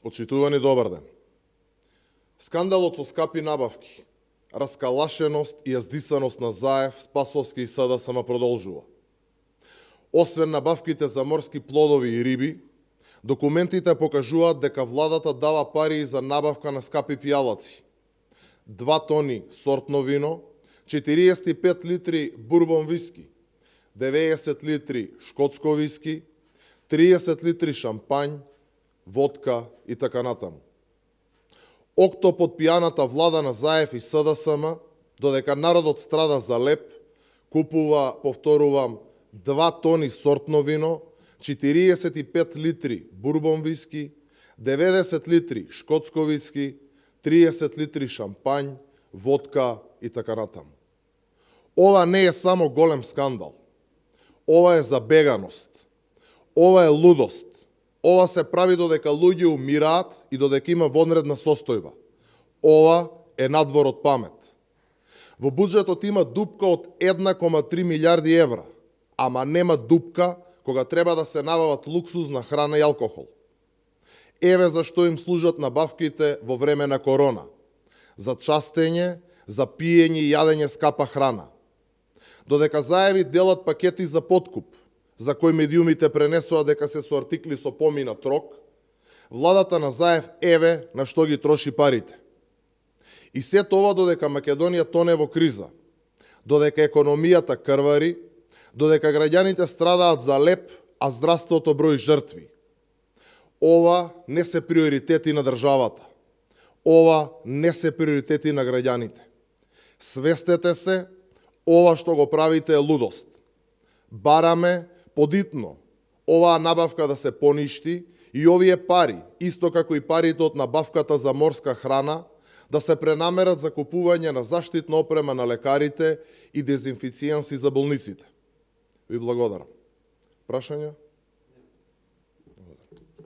Почитувани, добар ден. Скандалот со скапи набавки, раскалашеност и јаздисаност на Заев, Спасовски и СДСМ продолжува. Освен набавките за морски плодови и риби, документите покажуваат дека владата дава пари и за набавка на скапи пијалаци. 2 тони сортно вино, 45 литри бурбон виски, 90 литри шкотско виски, 30 литри шампањ, водка и така натаму. Окто под пијаната влада на Заев и СДСМ, додека народот страда за леп, купува, повторувам, 2 тони сортно вино, 45 литри бурбон виски, 90 литри шкотско виски, 30 литри шампањ, водка и така натаму. Ова не е само голем скандал. Ова е забеганост. Ова е лудост. Ова се прави додека луѓе умираат и додека има вонредна состојба. Ова е надвор од памет. Во буџетот има дупка од 1,3 милиарди евра, ама нема дупка кога треба да се набават луксузна храна и алкохол. Еве зашто им служат набавките во време на корона. За частење, за пиење и јадење скапа храна. Додека Заеви делат пакети за подкуп, за кои медиумите пренесува дека се со артикли со поминат рок, владата на Заев еве на што ги троши парите. И сето ова додека Македонија тоне во криза, додека економијата крвари, додека граѓаните страдаат за леп, а здравството брои жртви. Ова не се приоритети на државата. Ова не се приоритети на граѓаните. Свестете се, ова што го правите е лудост. Бараме подитно оваа набавка да се поништи и овие пари, исто како и парите од набавката за морска храна, да се пренамерат за купување на заштитна опрема на лекарите и дезинфицијанси за болниците. Ви благодарам. Прашања?